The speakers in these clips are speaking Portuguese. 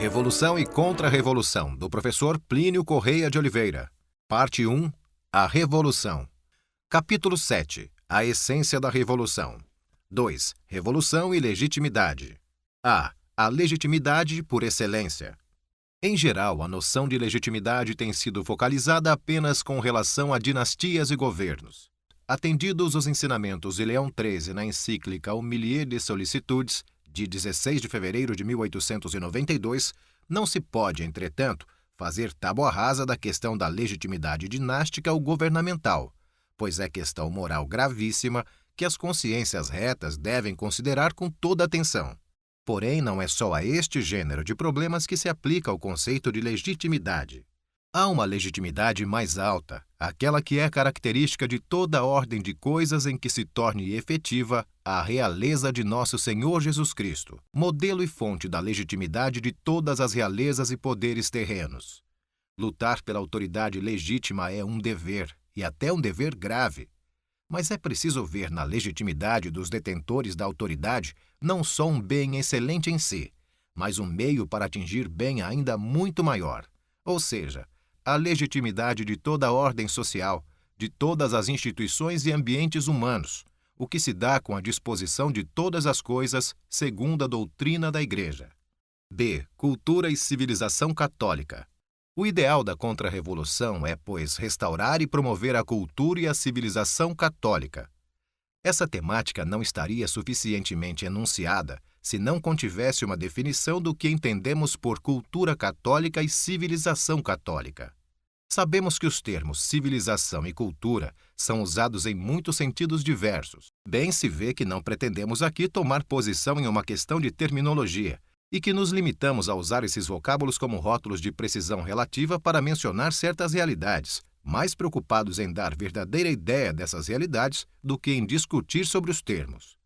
Revolução e Contra-Revolução, do professor Plínio Correia de Oliveira. Parte 1. A Revolução. Capítulo 7. A essência da Revolução. 2. Revolução e legitimidade. A. A legitimidade por excelência. Em geral, a noção de legitimidade tem sido focalizada apenas com relação a dinastias e governos. Atendidos os ensinamentos de Leão XIII na encíclica O Milieu de Sollicitudes, de 16 de fevereiro de 1892, não se pode, entretanto, fazer tábua rasa da questão da legitimidade dinástica ou governamental, pois é questão moral gravíssima que as consciências retas devem considerar com toda atenção. Porém, não é só a este gênero de problemas que se aplica o conceito de legitimidade. Há uma legitimidade mais alta, aquela que é característica de toda a ordem de coisas em que se torne efetiva a realeza de nosso Senhor Jesus Cristo, modelo e fonte da legitimidade de todas as realezas e poderes terrenos. Lutar pela autoridade legítima é um dever, e até um dever grave. Mas é preciso ver na legitimidade dos detentores da autoridade não só um bem excelente em si, mas um meio para atingir bem ainda muito maior, ou seja, a legitimidade de toda a ordem social, de todas as instituições e ambientes humanos, o que se dá com a disposição de todas as coisas segundo a doutrina da Igreja. B. Cultura e civilização católica. O ideal da contra-revolução é, pois, restaurar e promover a cultura e a civilização católica. Essa temática não estaria suficientemente enunciada se não contivesse uma definição do que entendemos por cultura católica e civilização católica. Sabemos que os termos civilização e cultura são usados em muitos sentidos diversos. Bem se vê que não pretendemos aqui tomar posição em uma questão de terminologia e que nos limitamos a usar esses vocábulos como rótulos de precisão relativa para mencionar certas realidades, mais preocupados em dar verdadeira ideia dessas realidades do que em discutir sobre os termos.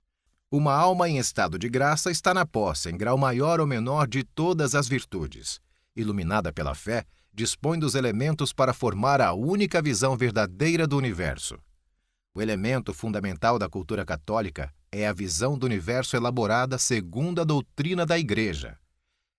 Uma alma em estado de graça está na posse, em grau maior ou menor, de todas as virtudes. Iluminada pela fé, dispõe dos elementos para formar a única visão verdadeira do universo. O elemento fundamental da cultura católica é a visão do universo elaborada segundo a doutrina da Igreja.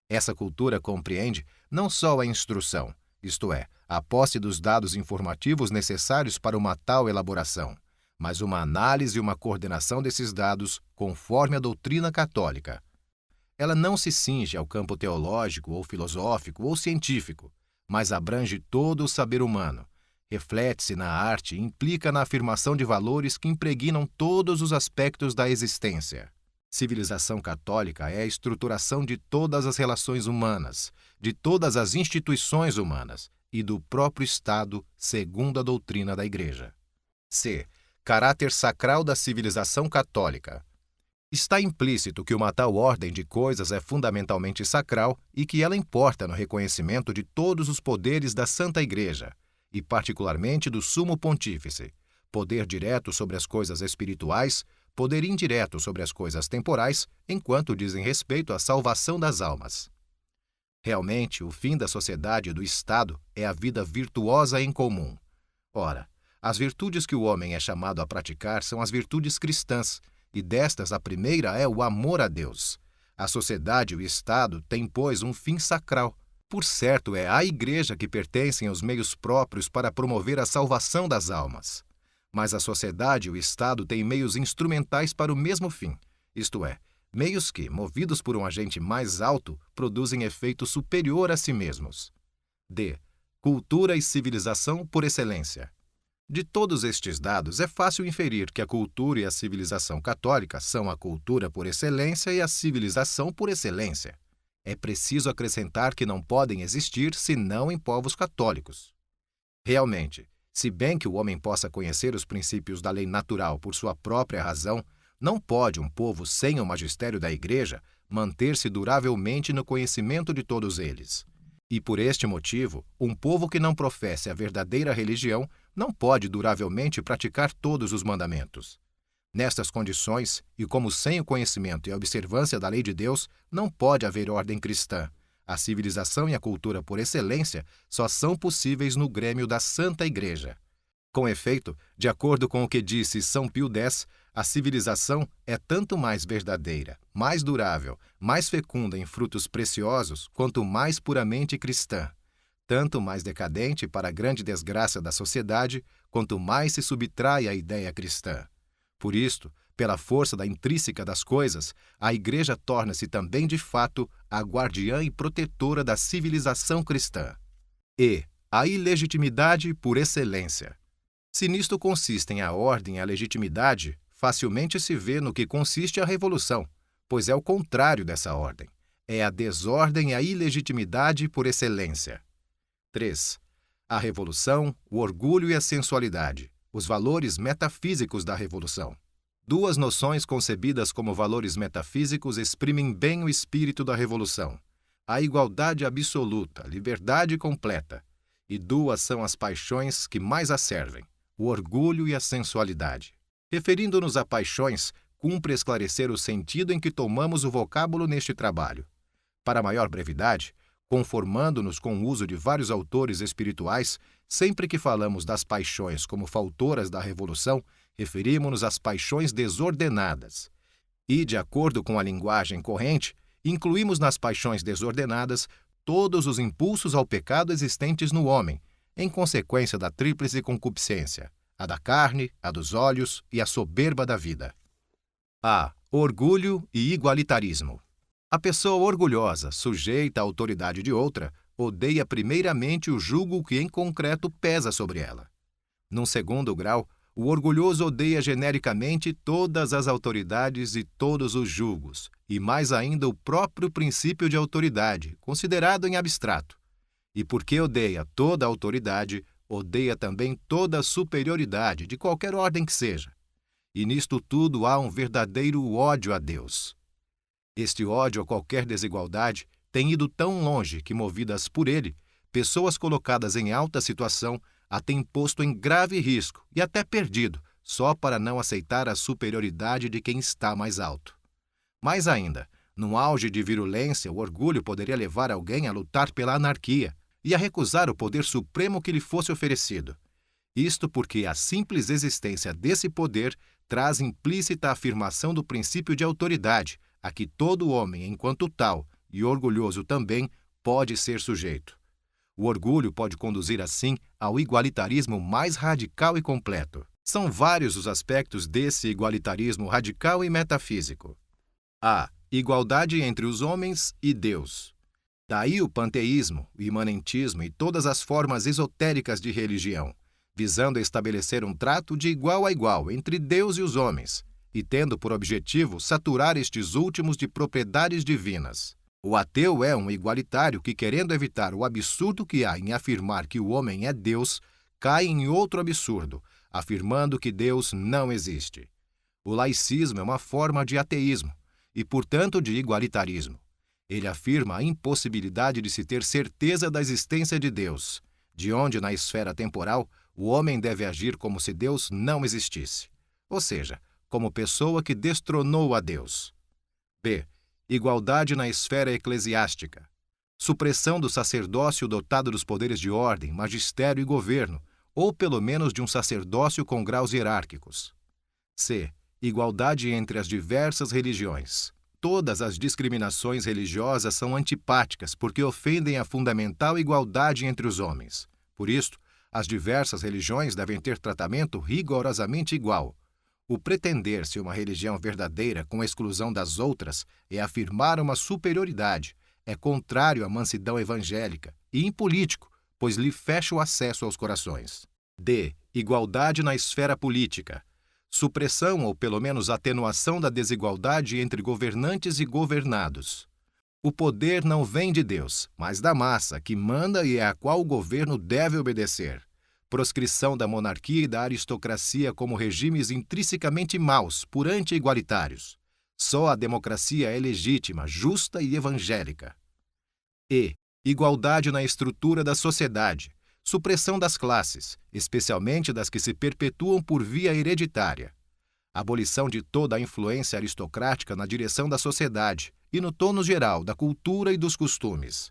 Essa cultura compreende não só a instrução, isto é, a posse dos dados informativos necessários para uma tal elaboração, mas uma análise e uma coordenação desses dados conforme a doutrina católica. Ela não se cinge ao campo teológico ou filosófico ou científico, mas abrange todo o saber humano, reflete-se na arte e implica na afirmação de valores que impregnam todos os aspectos da existência. Civilização católica é a estruturação de todas as relações humanas, de todas as instituições humanas e do próprio Estado, segundo a doutrina da Igreja. C. Caráter sacral da civilização católica. Está implícito que uma tal ordem de coisas é fundamentalmente sacral e que ela importa no reconhecimento de todos os poderes da Santa Igreja, e particularmente do Sumo Pontífice, poder direto sobre as coisas espirituais, poder indireto sobre as coisas temporais, enquanto dizem respeito à salvação das almas. Realmente, o fim da sociedade e do Estado é a vida virtuosa em comum. Ora, as virtudes que o homem é chamado a praticar são as virtudes cristãs, e destas a primeira é o amor a Deus. A sociedade e o Estado têm, pois, um fim sacral. Por certo, é à Igreja que pertencem os meios próprios para promover a salvação das almas. Mas a sociedade e o Estado têm meios instrumentais para o mesmo fim, isto é, meios que, movidos por um agente mais alto, produzem efeito superior a si mesmos. D. Cultura e civilização por excelência. De todos estes dados, é fácil inferir que a cultura e a civilização católica são a cultura por excelência e a civilização por excelência. É preciso acrescentar que não podem existir senão em povos católicos. Realmente, se bem que o homem possa conhecer os princípios da lei natural por sua própria razão, não pode um povo sem o magistério da Igreja manter-se duravelmente no conhecimento de todos eles. E por este motivo, um povo que não professe a verdadeira religião não pode duravelmente praticar todos os mandamentos. Nestas condições, e como sem o conhecimento e a observância da lei de Deus, não pode haver ordem cristã. A civilização e a cultura por excelência só são possíveis no grêmio da Santa Igreja. Com efeito, de acordo com o que disse São Pio X, a civilização é tanto mais verdadeira, mais durável, mais fecunda em frutos preciosos, quanto mais puramente cristã, tanto mais decadente para a grande desgraça da sociedade, quanto mais se subtrai à ideia cristã. Por isto, pela força da intrínseca das coisas, a Igreja torna-se também de fato a guardiã e protetora da civilização cristã. E a ilegitimidade por excelência. Se nisto consistem a ordem e a legitimidade, facilmente se vê no que consiste a revolução, pois é o contrário dessa ordem. É a desordem e a ilegitimidade por excelência. 3. A revolução, o orgulho e a sensualidade, os valores metafísicos da revolução. Duas noções concebidas como valores metafísicos exprimem bem o espírito da revolução: a igualdade absoluta, liberdade completa. E duas são as paixões que mais a servem: o orgulho e a sensualidade. Referindo-nos a paixões, cumpre esclarecer o sentido em que tomamos o vocábulo neste trabalho. Para maior brevidade, conformando-nos com o uso de vários autores espirituais, sempre que falamos das paixões como fautoras da revolução, referimos-nos às paixões desordenadas. E, de acordo com a linguagem corrente, incluímos nas paixões desordenadas todos os impulsos ao pecado existentes no homem, em consequência da tríplice concupiscência: a da carne, a dos olhos e a soberba da vida. A. Orgulho e igualitarismo. A pessoa orgulhosa, sujeita à autoridade de outra, odeia primeiramente o jugo que em concreto pesa sobre ela. Num segundo grau, o orgulhoso odeia genericamente todas as autoridades e todos os julgos, e mais ainda o próprio princípio de autoridade, considerado em abstrato. E porque odeia toda a autoridade, odeia também toda a superioridade, de qualquer ordem que seja. E nisto tudo há um verdadeiro ódio a Deus. Este ódio a qualquer desigualdade tem ido tão longe que, movidas por ele, pessoas colocadas em alta situação a têm posto em grave risco e até perdido, só para não aceitar a superioridade de quem está mais alto. Mais ainda, num auge de virulência, o orgulho poderia levar alguém a lutar pela anarquia e a recusar o poder supremo que lhe fosse oferecido. Isto porque a simples existência desse poder traz implícita a afirmação do princípio de autoridade, a que todo homem, enquanto tal, e orgulhoso também, pode ser sujeito. O orgulho pode conduzir, assim, ao igualitarismo mais radical e completo. São vários os aspectos desse igualitarismo radical e metafísico. A. Igualdade entre os homens e Deus. Daí o panteísmo, o imanentismo e todas as formas esotéricas de religião, visando estabelecer um trato de igual a igual entre Deus e os homens, e tendo por objetivo saturar estes últimos de propriedades divinas. O ateu é um igualitário que, querendo evitar o absurdo que há em afirmar que o homem é Deus, cai em outro absurdo, afirmando que Deus não existe. O laicismo é uma forma de ateísmo e, portanto, de igualitarismo. Ele afirma a impossibilidade de se ter certeza da existência de Deus, de onde, na esfera temporal, o homem deve agir como se Deus não existisse, ou seja, como pessoa que destronou a Deus. B. Igualdade na esfera eclesiástica. Supressão do sacerdócio dotado dos poderes de ordem, magistério e governo, ou pelo menos de um sacerdócio com graus hierárquicos. C. Igualdade entre as diversas religiões. Todas as discriminações religiosas são antipáticas porque ofendem a fundamental igualdade entre os homens. Por isto, as diversas religiões devem ter tratamento rigorosamente igual. O pretender-se uma religião verdadeira com exclusão das outras é afirmar uma superioridade, é contrário à mansidão evangélica e impolítico, pois lhe fecha o acesso aos corações. D. Igualdade na esfera política. Supressão ou pelo menos atenuação da desigualdade entre governantes e governados. O poder não vem de Deus, mas da massa, que manda e é a qual o governo deve obedecer. Proscrição da monarquia e da aristocracia como regimes intrinsecamente maus, por anti-igualitários. Só a democracia é legítima, justa e evangélica. E. Igualdade na estrutura da sociedade. Supressão das classes, especialmente das que se perpetuam por via hereditária. Abolição de toda a influência aristocrática na direção da sociedade e no tono geral da cultura e dos costumes.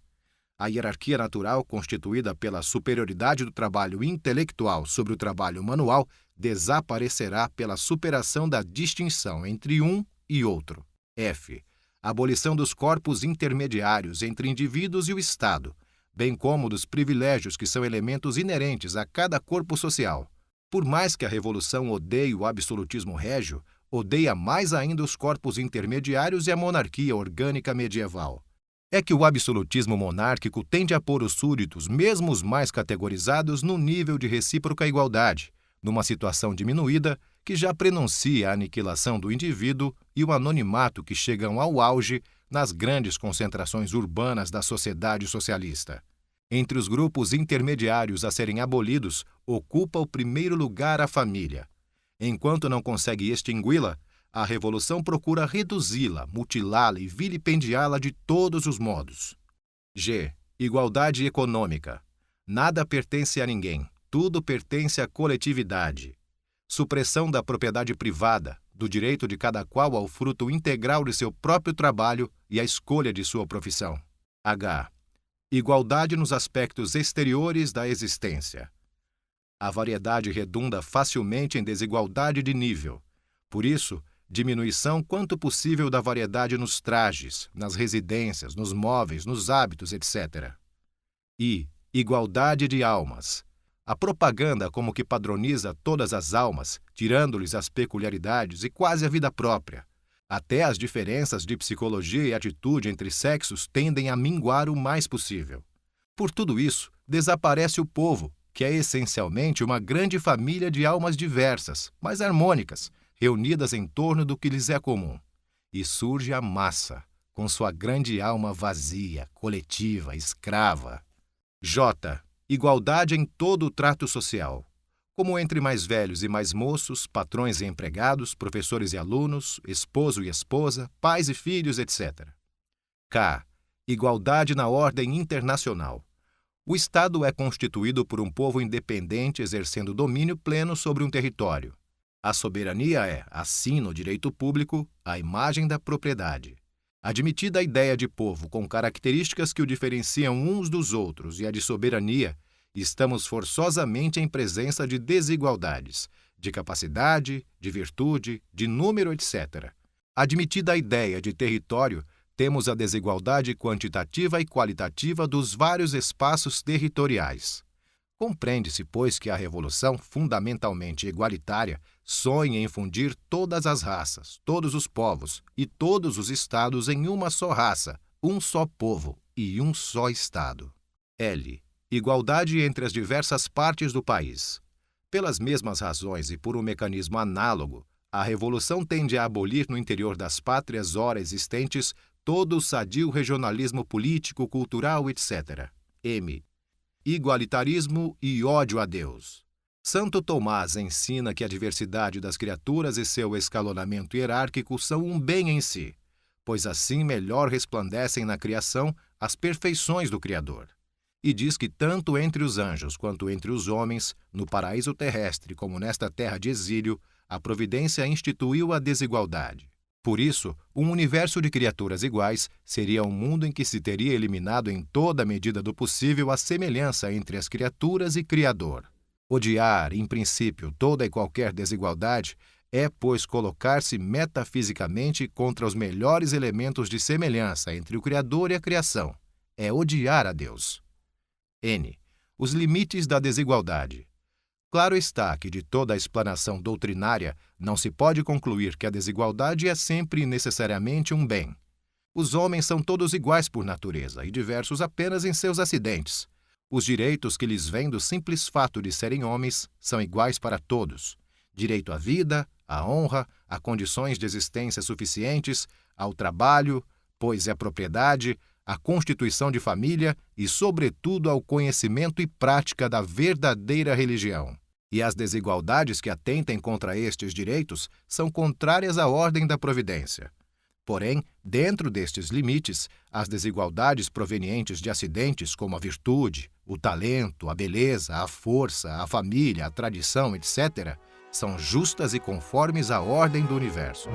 A hierarquia natural, constituída pela superioridade do trabalho intelectual sobre o trabalho manual, desaparecerá pela superação da distinção entre um e outro. F. Abolição dos corpos intermediários entre indivíduos e o Estado, bem como dos privilégios que são elementos inerentes a cada corpo social. Por mais que a Revolução odeie o absolutismo régio, odeia mais ainda os corpos intermediários e a monarquia orgânica medieval. É que o absolutismo monárquico tende a pôr os súditos, mesmo os mais categorizados, no nível de recíproca igualdade, numa situação diminuída que já prenuncia a aniquilação do indivíduo e o anonimato que chegam ao auge nas grandes concentrações urbanas da sociedade socialista. Entre os grupos intermediários a serem abolidos, ocupa o primeiro lugar a família. Enquanto não consegue extingui-la, a Revolução procura reduzi-la, mutilá-la e vilipendiá-la de todos os modos. G. Igualdade econômica. Nada pertence a ninguém, tudo pertence à coletividade. Supressão da propriedade privada, do direito de cada qual ao fruto integral de seu próprio trabalho e à escolha de sua profissão. H. Igualdade nos aspectos exteriores da existência. A variedade redunda facilmente em desigualdade de nível. Por isso, diminuição quanto possível da variedade nos trajes, nas residências, nos móveis, nos hábitos, etc. I. Igualdade de almas. A propaganda como que padroniza todas as almas, tirando-lhes as peculiaridades e quase a vida própria. Até as diferenças de psicologia e atitude entre sexos tendem a minguar o mais possível. Por tudo isso, desaparece o povo, que é essencialmente uma grande família de almas diversas, mas harmônicas, reunidas em torno do que lhes é comum. E surge a massa, com sua grande alma vazia, coletiva, escrava. J. Igualdade em todo o trato social, como entre mais velhos e mais moços, patrões e empregados, professores e alunos, esposo e esposa, pais e filhos, etc. K. Igualdade na ordem internacional. O Estado é constituído por um povo independente exercendo domínio pleno sobre um território. A soberania é, assim no direito público, a imagem da propriedade. Admitida a ideia de povo com características que o diferenciam uns dos outros e a de soberania, estamos forçosamente em presença de desigualdades, de capacidade, de virtude, de número, etc. Admitida a ideia de território, temos a desigualdade quantitativa e qualitativa dos vários espaços territoriais. Compreende-se, pois, que a Revolução, fundamentalmente igualitária, sonha em fundir todas as raças, todos os povos e todos os estados em uma só raça, um só povo e um só estado. L. Igualdade entre as diversas partes do país. Pelas mesmas razões e por um mecanismo análogo, a Revolução tende a abolir no interior das pátrias ora existentes todo o sadio regionalismo político, cultural, etc. M. Igualitarismo e ódio a Deus. Santo Tomás ensina que a diversidade das criaturas e seu escalonamento hierárquico são um bem em si, pois assim melhor resplandecem na criação as perfeições do Criador. E diz que tanto entre os anjos quanto entre os homens, no paraíso terrestre como nesta terra de exílio, a providência instituiu a desigualdade. Por isso, um universo de criaturas iguais seria um mundo em que se teria eliminado em toda a medida do possível a semelhança entre as criaturas e Criador. Odiar, em princípio, toda e qualquer desigualdade é, pois, colocar-se metafisicamente contra os melhores elementos de semelhança entre o Criador e a criação. É odiar a Deus. N. Os limites da desigualdade. Claro está que de toda a explanação doutrinária não se pode concluir que a desigualdade é sempre e necessariamente um bem. Os homens são todos iguais por natureza e diversos apenas em seus acidentes. Os direitos que lhes vêm do simples fato de serem homens são iguais para todos. Direito à vida, à honra, a condições de existência suficientes, ao trabalho, pois é propriedade, à constituição de família e, sobretudo, ao conhecimento e prática da verdadeira religião. E as desigualdades que atentem contra estes direitos são contrárias à ordem da providência. Porém, dentro destes limites, as desigualdades provenientes de acidentes como a virtude, o talento, a beleza, a força, a família, a tradição, etc., são justas e conformes à ordem do universo.